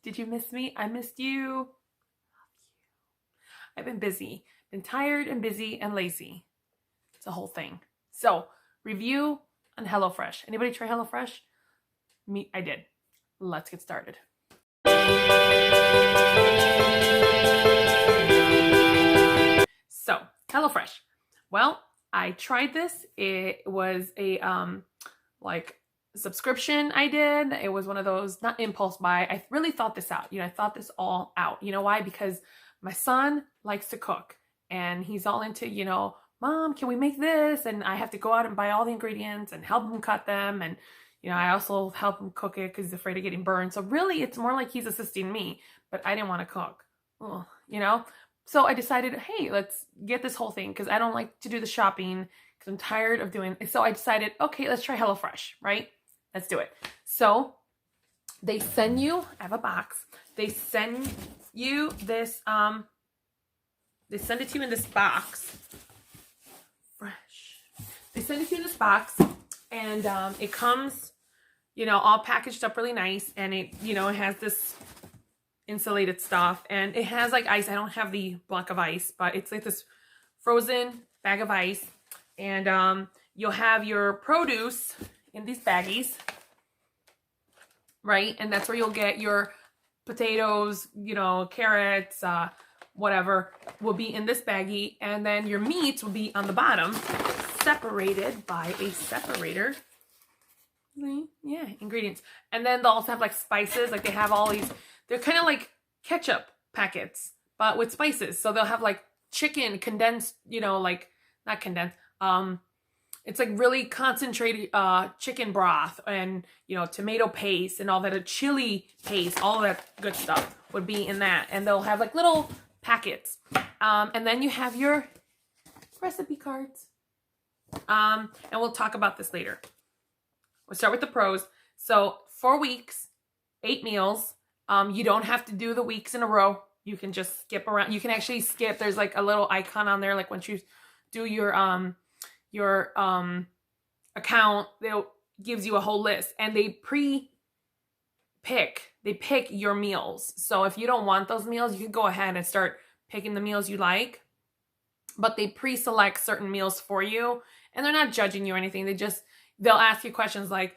Did you miss me? I missed you. I've been busy, been tired and busy and lazy. It's a whole thing. So, review on Hellofresh. Anybody try Hellofresh? Me, I did. Let's get started. So, Hellofresh. Well, I tried this. It was a like subscription I did. It was one of those, not impulse buy. I really thought this out. I thought this all out. You know why? Because my son likes to cook and he's all into, Mom, can we make this? And I have to go out and buy all the ingredients and help him cut them. And, I also help him cook it because he's afraid of getting burned. So really, it's more like he's assisting me, but I didn't want to cook, So I decided, hey, let's get this whole thing because I don't like to do the shopping because I'm tired of doing it. So I decided, okay, let's try HelloFresh, right? Let's do it. So they send you, I have a box. They send you this, they send it to you in this box. Fresh. They send it to you in this box and it comes, all packaged up really nice. And it, it has this insulated stuff and it has like ice. I don't have the block of ice, but it's like this frozen bag of ice. And you'll have your produce in these baggies, right? And that's where you'll get your potatoes, carrots, whatever will be in this baggie. And then your meats will be on the bottom, separated by a separator. Yeah, ingredients. And then they'll also have like spices. Like they have all these, they're kind of like ketchup packets, but with spices. So they'll have like chicken condensed, like not condensed, it's like really concentrated chicken broth and, tomato paste and all that, a chili paste, all of that good stuff would be in that. And they'll have like little packets. And then you have your recipe cards. And we'll talk about this later. We'll start with the pros. So 4 weeks, 8 meals. You don't have to do the weeks in a row. You can just skip around. You can actually skip. There's like a little icon on there. Like once you do your account, they'll gives you a whole list and they pick your meals. So if you don't want those meals, you can go ahead and start picking the meals you like, but they pre-select certain meals for you and they're not judging you or anything. They'll ask you questions like,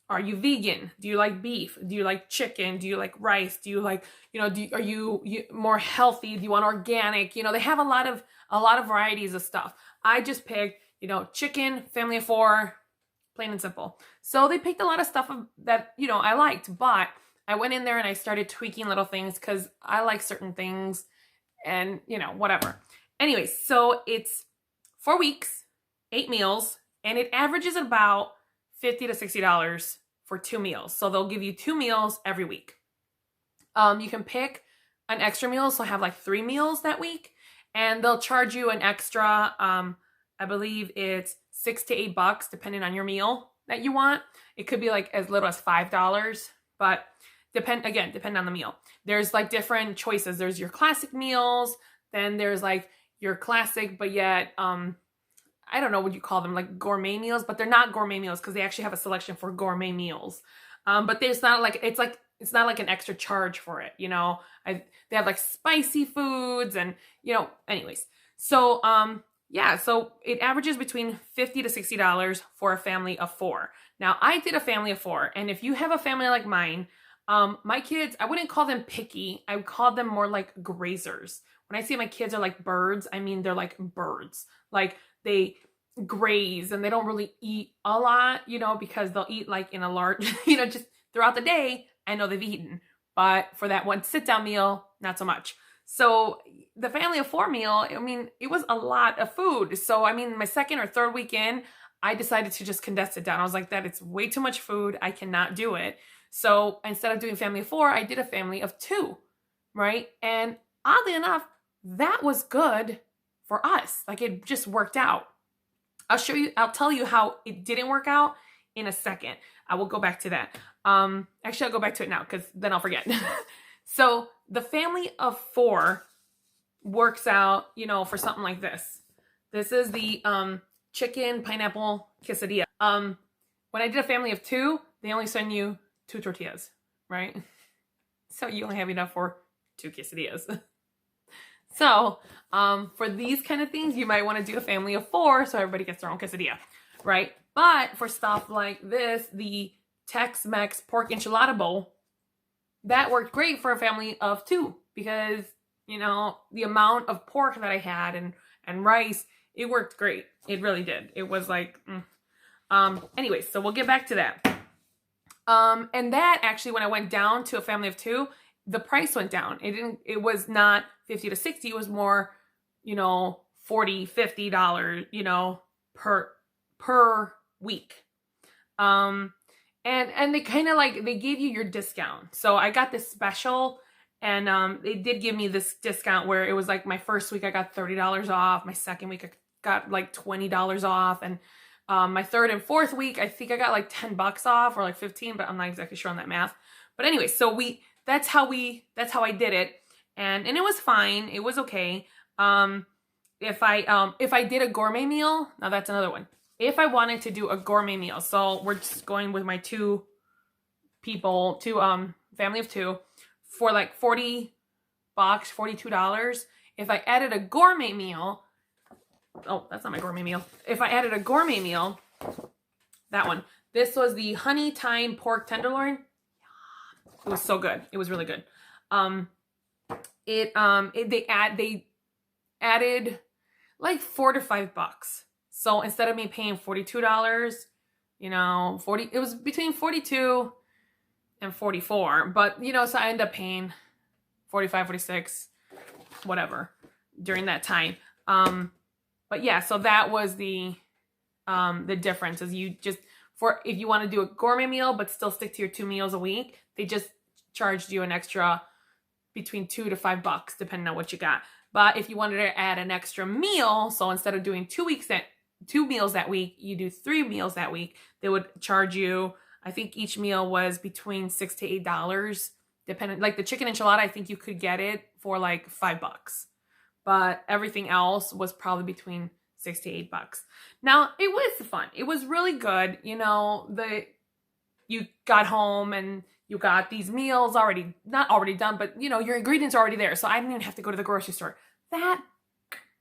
are you vegan? Do you like beef? Do you like chicken? Do you like rice? Do you like, are you more healthy? Do you want organic? They have a lot of varieties of stuff. I just picked, chicken, family of 4, plain and simple. So they picked a lot of stuff that, I liked, but I went in there and I started tweaking little things because I like certain things and, whatever. Anyways, so it's 4 weeks, 8 meals, and it averages about $50 to $60 for 2 meals. So they'll give you 2 meals every week. You can pick an extra meal, so have like 3 meals that week, and they'll charge you an extra, I believe it's $6 to $8 depending on your meal that you want. It could be like as little as $5, but depend on the meal. There's like different choices. There's your classic meals, then there's like your classic, but yet, I don't know what you call them, like gourmet meals, but they're not gourmet meals because they actually have a selection for gourmet meals. But there's not like, it's not like an extra charge for it, they have like spicy foods and, anyways. So, so it averages between $50 to $60 for a family of 4. Now I did a family of 4. And if you have a family like mine, my kids, I wouldn't call them picky. I would call them more like grazers. When I say my kids are like birds, I mean, they're like birds. Like they graze and they don't really eat a lot, because they'll eat like in a large, just throughout the day. I know they've eaten, but for that one sit down meal, not so much. So the family of 4 meal, it was a lot of food. So, my second or third weekend, I decided to just condense it down. I was like, it's way too much food. I cannot do it. So instead of doing family of 4, I did a family of 2, right? And oddly enough, that was good for us. Like it just worked out. I'll tell you how it didn't work out in a second. I will go back to that. Actually, I'll go back to it now because then I'll forget. So the family of 4 works out, for something like this. This is the chicken pineapple quesadilla. When I did a family of 2, they only send you 2 tortillas, right? So you only have enough for 2 quesadillas. So for these kind of things, you might want to do a family of 4 so everybody gets their own quesadilla, right? But for stuff like this, the Tex-Mex pork enchilada bowl, that worked great for a family of 2 because, you know, the amount of pork that I had and rice, it worked great. It really did. It was like, anyway, so we'll get back to that. And that actually, when I went down to a family of 2, the price went down. It was not 50 to 60. It was more, you know, $40, $50, you know, per week. And they kind of like, they gave you your discount. So I got this special, and they did give me this discount where it was like my first week I got $30 off. My second week I got like $20 off. And my third and fourth week, I think I got like $10 off or like 15, but I'm not exactly sure on that math. But anyway, so that's how I did it. And it was fine. It was okay. If I did a gourmet meal, now that's another one. If I wanted to do a gourmet meal, so we're just going with my 2 people, family of 2, for like $40, $42. If I added a gourmet meal, oh, that's not my gourmet meal. If I added a gourmet meal, that one. This was the honey thyme pork tenderloin. It was so good. It was really good. They added like $4 to $5. So instead of me paying $42, you know, it was between 42 and 44, but you know, so I ended up paying 45, 46, whatever during that time. But yeah, so that was the difference is you just, if you want to do a gourmet meal, but still stick to your 2 meals a week, they just charged you an extra between $2 to $5, depending on what you got. But if you wanted to add an extra meal, so instead of doing 2 meals that week, you do 3 meals that week, they would charge you, I think each meal was between $6 to $8, depending, like the chicken enchilada, I think you could get it for like $5. But everything else was probably between $6 to $8. Now, it was fun. It was really good. You know, you got home and you got these meals not already done, but you know, your ingredients are already there. So I didn't even have to go to the grocery store. That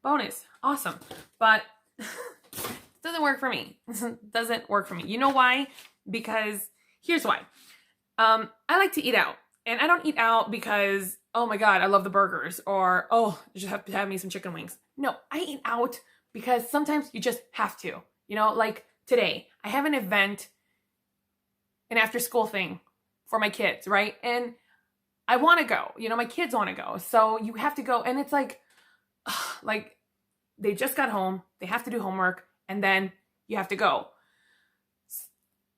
bonus, awesome. But it doesn't work for me. Doesn't work for me. You know why? Because here's why. I like to eat out, and I don't eat out because, oh my God, I love the burgers, or, oh, you just have to have me some chicken wings. No, I eat out because sometimes you just have to, you know, like today I have an event, an after school thing for my kids, right? And I want to go, you know, my kids want to go. So you have to go. And it's like they just got home, they have to do homework, and then you have to go.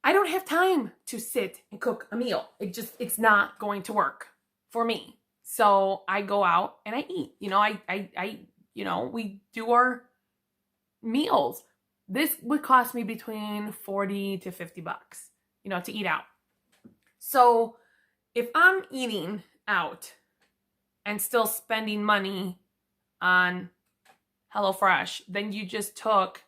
I don't have time to sit and cook a meal. It's not going to work for me. So I go out and I eat, you know, you know, we do our meals. This would cost me between $40 to $50, you know, to eat out. So if I'm eating out and still spending money on Hellofresh, then you just took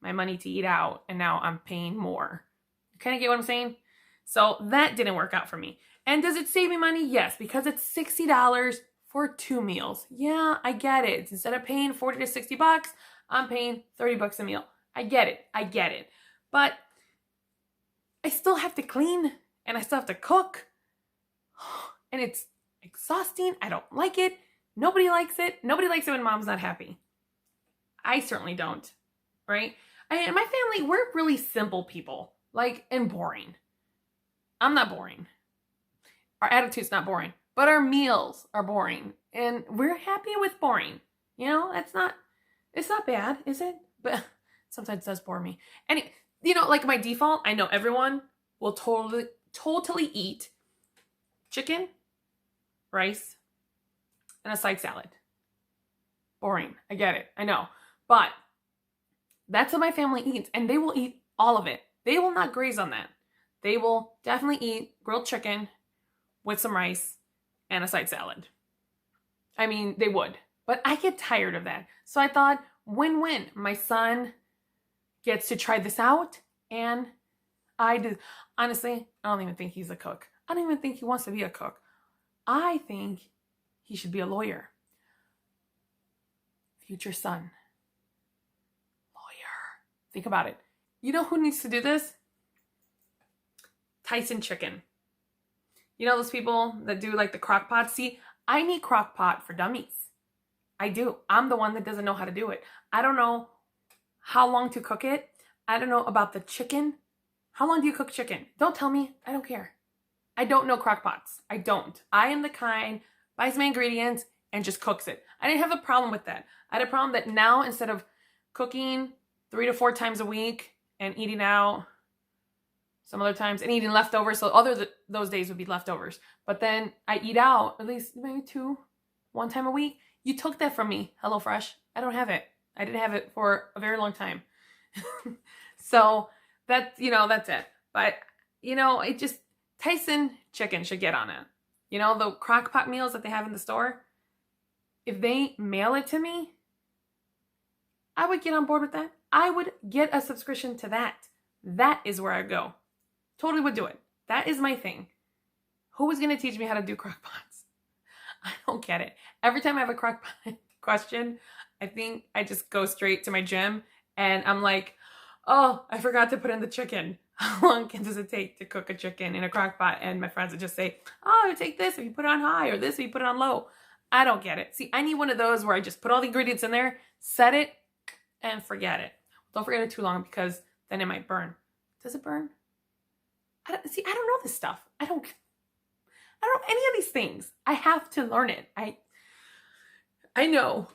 my money to eat out and now I'm paying more. You kind of get what I'm saying? So that didn't work out for me. And does it save me money? Yes, because it's $60 for 2 meals. Yeah, I get it. Instead of paying $40 to $60, I'm paying $30 a meal. I get it. But I still have to clean and I still have to cook. And it's exhausting. I don't like it. Nobody likes it. Nobody likes it when mom's not happy. I certainly don't, right? And my family, we're really simple people, like, and boring. I'm not boring. Our attitude's not boring, but our meals are boring. And we're happy with boring. You know, it's not bad, is it? But sometimes it does bore me. And, you know, like my default, I know everyone will totally eat chicken, rice, and a side salad. Boring. I get it. I know. But that's what my family eats, and they will eat all of it. They will not graze on that. They will definitely eat grilled chicken with some rice and a side salad. I mean, they would. But I get tired of that. So I thought, win-win. My son gets to try this out, and I do. Honestly, I don't even think he's a cook. I don't even think he wants to be a cook. I think he should be a lawyer. Future son. Lawyer. Think about it. You know who needs to do this? Tyson Chicken. You know those people that do like the crock pot? See, I need crock pot for dummies. I do. I'm the one that doesn't know how to do it. I don't know how long to cook it. I don't know about the chicken. How long do you cook chicken? Don't tell me. I don't care. I don't know crock pots. I don't. I am the kind buys my ingredients and just cooks it. I didn't have a problem with that. I had a problem that now instead of cooking 3 to 4 times a week and eating out some other times and eating leftovers, so those days would be leftovers. But then I eat out at least maybe 1 time a week. You took that from me, Hellofresh. I don't have it. I didn't have it for a very long time. So that's it. But, it just, Tyson Chicken should get on it. The crock pot meals that they have in the store, if they mail it to me, I would get on board with that. I would get a subscription to that. That is where I go. Totally would do it. That is my thing. Who is going to teach me how to do crock pots? I don't get it. Every time I have a crock pot question, I think I just go straight to my gym and I'm like, oh, I forgot to put in the chicken. How long does it take to cook a chicken in a crock pot? And my friends would just say, oh, you take this if you put it on high, or this if you put it on low. I don't get it. See, I need one of those where I just put all the ingredients in there, set it, and forget it. Don't forget it too long because then it might burn. Does it burn? I don't know this stuff. I don't know any of these things. I have to learn it. I know.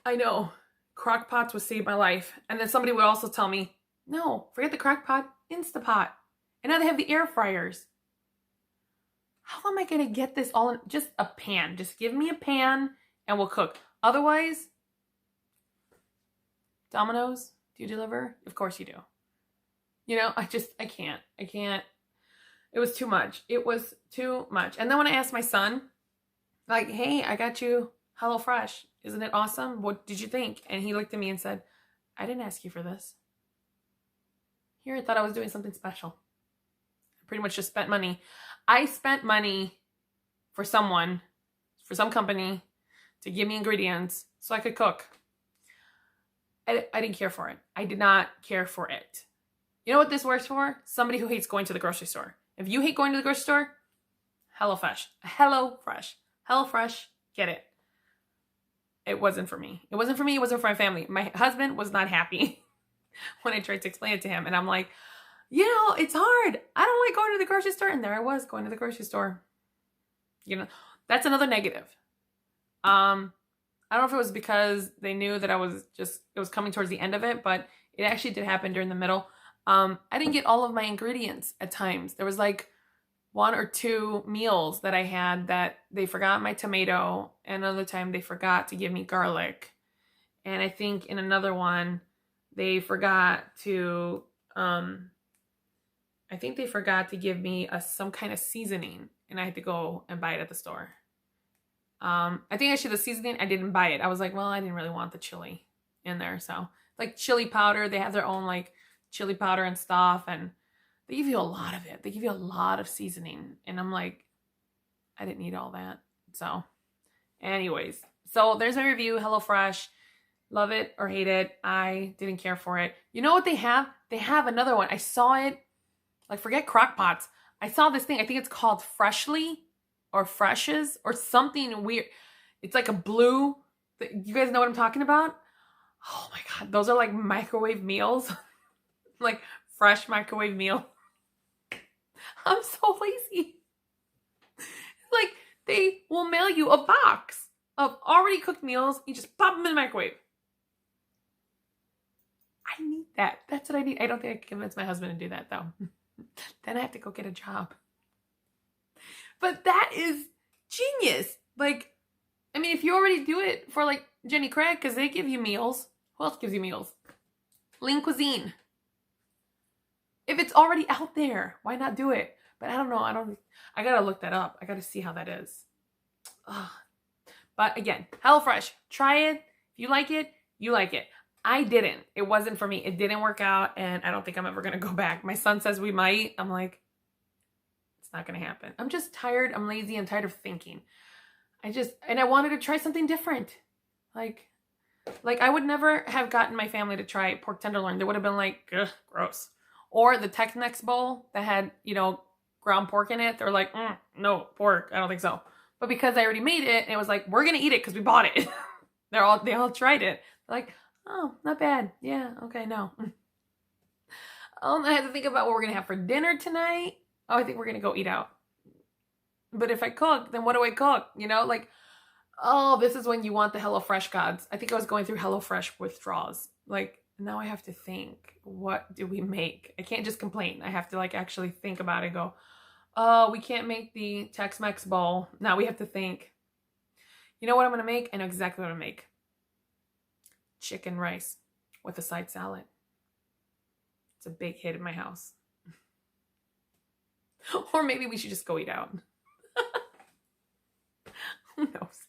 Crock pots would save my life. And then somebody would also tell me, no, forget the crock pot, Instapot. And now they have the air fryers. How am I going to get this all in just a pan? Just give me a pan and we'll cook. Otherwise, Domino's, do you deliver? Of course you do. I can't. It was too much. And then when I asked my son, like, hey, I got you HelloFresh. Isn't it awesome? What did you think? And he looked at me and said, I didn't ask you for this. Here, I thought I was doing something special. I pretty much just spent money. I spent money for some company to give me ingredients so I could cook. I didn't care for it. I did not care for it. You know what this works for? Somebody who hates going to the grocery store. If you hate going to the grocery store, HelloFresh. HelloFresh, get it. It wasn't for me. It wasn't for me. It wasn't for my family. My husband was not happy when I tried to explain it to him. And I'm like, it's hard. I don't like going to the grocery store. And there I was going to the grocery store. That's another negative. I don't know if it was because they knew that it was coming towards the end of it, but it actually did happen during the middle. I didn't get all of my ingredients at times. There was like 1 or 2 meals that I had that they forgot my tomato. And another time they forgot to give me garlic. And I think in another one, they forgot to give me some kind of seasoning. And I had to go and buy it at the store. I think actually the seasoning, I didn't buy it. I was like, well, I didn't really want the chili in there. So like chili powder, they have their own like chili powder and stuff. And they give you a lot of it. They give you a lot of seasoning. And I'm like, I didn't need all that. So anyways, so there's my review. HelloFresh. Love it or hate it. I didn't care for it. You know what they have? They have another one. I saw it. Like, forget crock pots. I saw this thing. I think it's called Freshly or Freshes or something weird. It's like a blue. You guys know what I'm talking about? Oh my God. Those are like microwave meals. Like fresh microwave meal. I'm so lazy. Like, they will mail you a box of already cooked meals. You just pop them in the microwave. I need that. That's what I need. I don't think I can convince my husband to do that, though. Then I have to go get a job. But that is genius. Like, I mean, if you already do it for, like, Jenny Craig, because they give you meals. Who else gives you meals? Lean Cuisine. If it's already out there, why not do it? But I don't know. I got to look that up. I got to see how that is. Ugh. But again, HelloFresh. Try it. If you like it, you like it. I didn't. It wasn't for me. It didn't work out, and I don't think I'm ever going to go back. My son says we might. I'm like, it's not going to happen. I'm just tired. I'm lazy. I'm tired of thinking. And I wanted to try something different. Like I would never have gotten my family to try pork tenderloin. They would have been like, ugh, gross. Or the Tex-Mex bowl that had, ground pork in it. They're like, no, pork. I don't think so. But because I already made it, and it was like, we're going to eat it because we bought it. They all tried it. They're like, oh, not bad. Yeah, okay, no. I had to think about what we're going to have for dinner tonight. Oh, I think we're going to go eat out. But if I cook, then what do I cook? Oh, this is when you want the Hellofresh gods. I think I was going through Hellofresh withdrawals. Now I have to think, what do we make? I can't just complain. I have to actually think about it and go, oh, we can't make the Tex-Mex bowl. Now we have to think, you know what I'm going to make? I know exactly what I'm going to make. Chicken rice with a side salad. It's a big hit in my house. Or maybe we should just go eat out. Who knows?